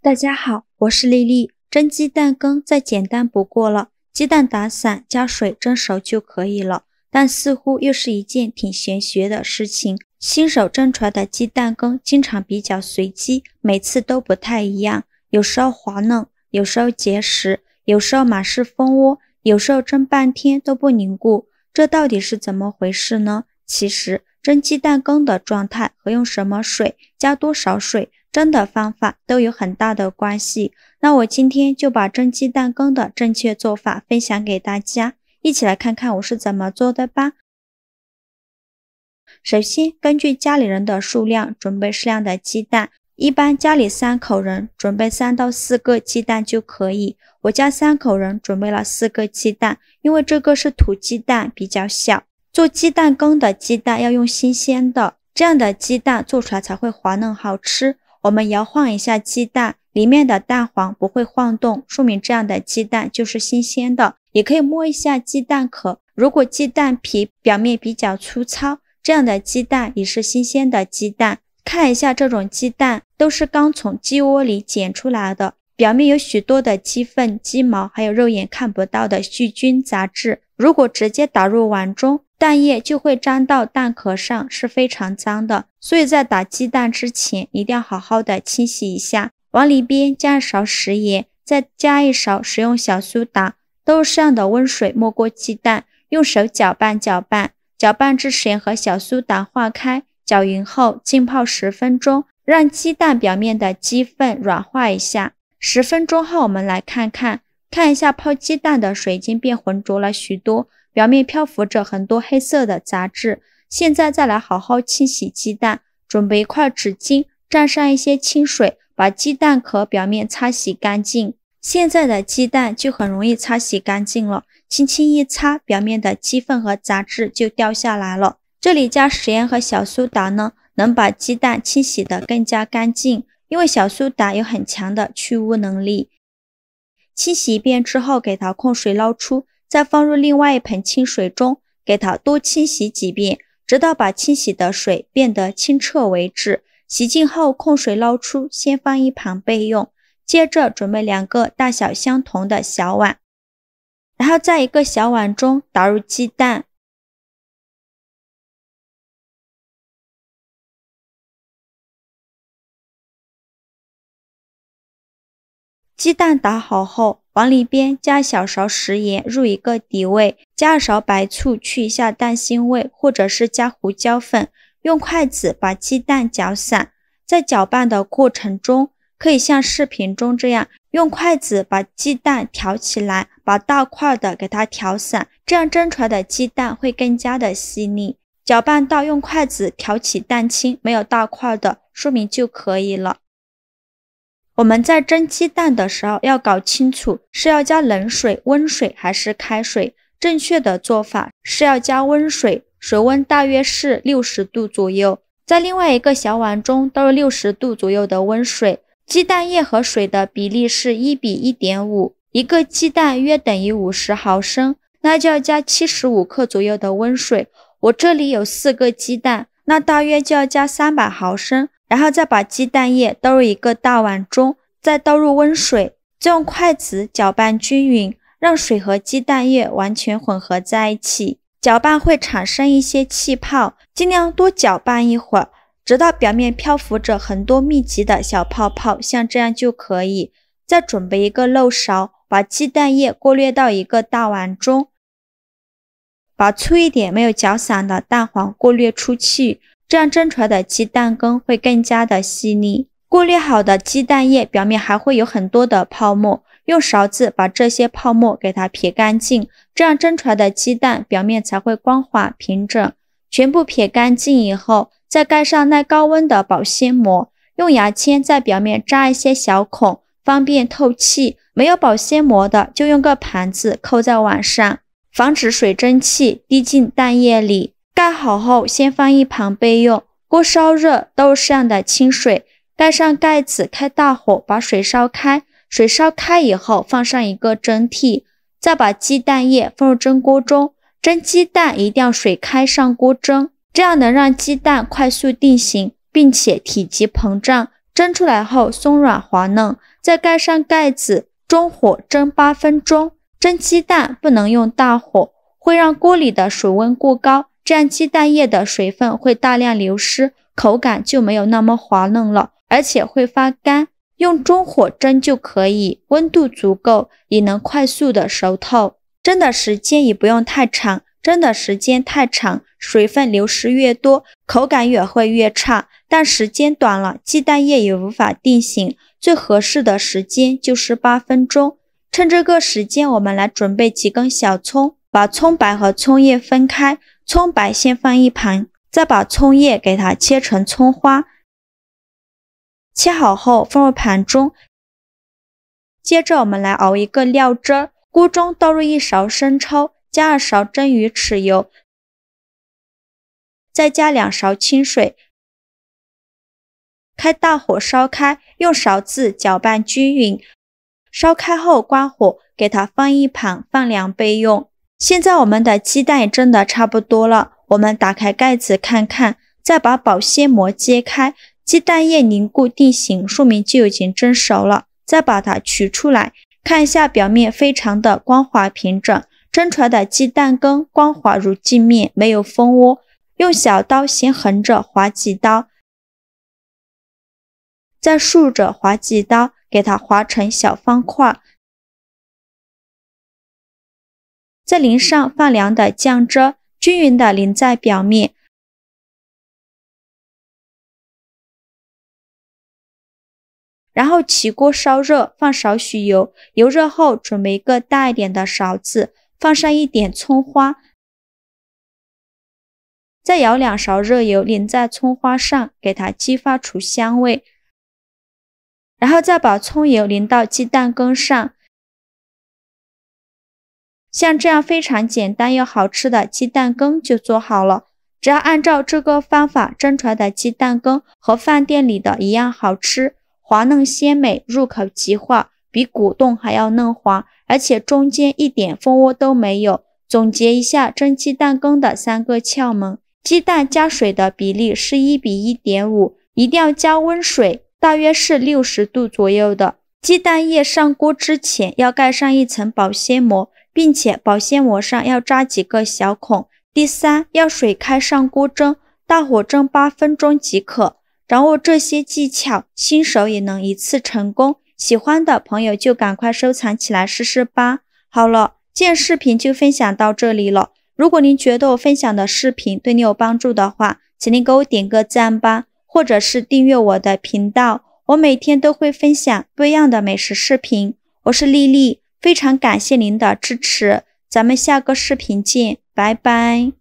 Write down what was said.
大家好，我是丽丽。蒸鸡蛋羹再简单不过了，鸡蛋打散加水蒸熟就可以了，但似乎又是一件挺玄学的事情。新手蒸出来的鸡蛋羹经常比较随机，每次都不太一样，有时候滑嫩，有时候结实，有时候满是蜂窝，有时候蒸半天都不凝固，这到底是怎么回事呢？其实蒸鸡蛋羹的状态和用什么水、加多少水、蒸的方法都有很大的关系。那我今天就把蒸鸡蛋羹的正确做法分享给大家，一起来看看我是怎么做的吧。首先，根据家里人的数量准备适量的鸡蛋，一般家里3口人准备3到4个鸡蛋就可以。我家3口人准备了4个鸡蛋，因为这个是土鸡蛋，比较小。做鸡蛋羹的鸡蛋要用新鲜的，这样的鸡蛋做出来才会滑嫩好吃。我们摇晃一下鸡蛋，里面的蛋黄不会晃动，说明这样的鸡蛋就是新鲜的。也可以摸一下鸡蛋壳，如果鸡蛋皮表面比较粗糙，这样的鸡蛋也是新鲜的鸡蛋。看一下这种鸡蛋都是刚从鸡窝里捡出来的，表面有许多的鸡粪、鸡毛，还有肉眼看不到的细菌杂质。如果直接打入碗中，蛋液就会沾到蛋壳上，是非常脏的。所以在打鸡蛋之前一定要好好的清洗一下。往里边加一勺食盐，再加一勺食用小苏打，都用适量的温水没过鸡蛋，用手搅拌搅拌，搅拌至食盐和小苏打化开，搅匀后浸泡10分钟，让鸡蛋表面的鸡粪软化一下。10分钟后我们来看一下泡鸡蛋的水已经变浑浊了许多，表面漂浮着很多黑色的杂质。现在再来好好清洗鸡蛋，准备一块纸巾，蘸上一些清水，把鸡蛋壳表面擦洗干净。现在的鸡蛋就很容易擦洗干净了，轻轻一擦，表面的鸡粪和杂质就掉下来了。这里加食盐和小苏打呢，能把鸡蛋清洗得更加干净，因为小苏打有很强的去污能力。清洗一遍之后，给它控水捞出，再放入另外一盆清水中，给它多清洗几遍，直到把清洗的水变得清澈为止。洗净后控水捞出，先放一旁备用。接着准备2个大小相同的小碗，然后在一个小碗中打入鸡蛋。鸡蛋打好后，往里边加小勺食盐入一个底味，加2勺白醋去一下蛋腥味，或者是加胡椒粉，用筷子把鸡蛋搅散。在搅拌的过程中，可以像视频中这样，用筷子把鸡蛋挑起来，把大块的给它挑散，这样蒸出来的鸡蛋会更加的细腻。搅拌到用筷子挑起蛋清，没有大块的，说明就可以了。我们在蒸鸡蛋的时候要搞清楚是要加冷水、温水还是开水。正确的做法是要加温水，水温大约是60度左右。在另外一个小碗中都是60度左右的温水，鸡蛋液和水的比例是1比1.5，一个鸡蛋约等于50毫升，那就要加75克左右的温水。我这里有4个鸡蛋，那大约就要加300毫升，然后再把鸡蛋液倒入一个大碗中，再倒入温水，再用筷子搅拌均匀，让水和鸡蛋液完全混合在一起。搅拌会产生一些气泡，尽量多搅拌一会儿，直到表面漂浮着很多密集的小泡泡，像这样就可以。再准备一个漏勺，把鸡蛋液过滤到一个大碗中，把粗一点没有搅散的蛋黄过滤出去，这样蒸出来的鸡蛋羹会更加的细腻。过滤好的鸡蛋液表面还会有很多的泡沫，用勺子把这些泡沫给它撇干净，这样蒸出来的鸡蛋表面才会光滑平整。全部撇干净以后，再盖上耐高温的保鲜膜，用牙签在表面扎一些小孔，方便透气。没有保鲜膜的就用个盘子扣在碗上，防止水蒸气滴进蛋液里。盖好后先放一旁备用。锅烧热，倒入适量的清水，盖上盖子，开大火把水烧开。水烧开以后放上一个蒸屉，再把鸡蛋液放入蒸锅中。蒸鸡蛋一定要水开上锅蒸，这样能让鸡蛋快速定型，并且体积膨胀，蒸出来后松软滑嫩，再盖上盖子，中火蒸8分钟。蒸鸡蛋不能用大火，会让锅里的水温过高，这样鸡蛋液的水分会大量流失，口感就没有那么滑嫩了，而且会发干。用中火蒸就可以，温度足够，也能快速的熟透。蒸的时间也不用太长，蒸的时间太长，水分流失越多，口感也会越差。但时间短了，鸡蛋液也无法定型，最合适的时间就是8分钟。趁这个时间，我们来准备几根小葱，把葱白和葱叶分开，葱白先放一旁，再把葱叶给它切成葱花。切好后放入盘中，接着我们来熬一个料汁儿，锅中倒入1勺生抽，加2勺蒸鱼豉油，再加2勺清水，开大火烧开，用勺子搅拌均匀。烧开后关火，给它放一旁，放凉备用。现在我们的鸡蛋也蒸得差不多了，我们打开盖子看看，再把保鲜膜揭开，鸡蛋液凝固定型，说明就已经蒸熟了。再把它取出来，看一下表面非常的光滑平整，蒸出来的鸡蛋羹光滑如镜面，没有蜂窝。用小刀先横着划几刀，再竖着划几刀，给它划成小方块，再淋上放凉的酱汁，均匀的淋在表面。然后起锅烧热，放少许油，油热后准备一个大一点的勺子，放上一点葱花，再舀2勺热油淋在葱花上，给它激发出香味。然后再把葱油淋到鸡蛋羹上，像这样非常简单又好吃的鸡蛋羹就做好了。只要按照这个方法蒸出来的鸡蛋羹和饭店里的一样好吃，滑嫩鲜美，入口即化，比果冻还要嫩滑，而且中间一点蜂窝都没有。总结一下蒸鸡蛋羹的3个窍门：鸡蛋加水的比例是1比1.5，一定要加温水，大约是60度左右的。鸡蛋液上锅之前要盖上一层保鲜膜，并且保鲜膜上要扎几个小孔。第3，要水开上锅蒸，大火蒸8分钟即可。掌握这些技巧，新手也能一次成功。喜欢的朋友就赶快收藏起来试试吧。好了，今天视频就分享到这里了。如果您觉得我分享的视频对你有帮助的话，请您给我点个赞吧，或者是订阅我的频道。我每天都会分享不一样的美食视频。我是丽丽，非常感谢您的支持，咱们下个视频见，拜拜。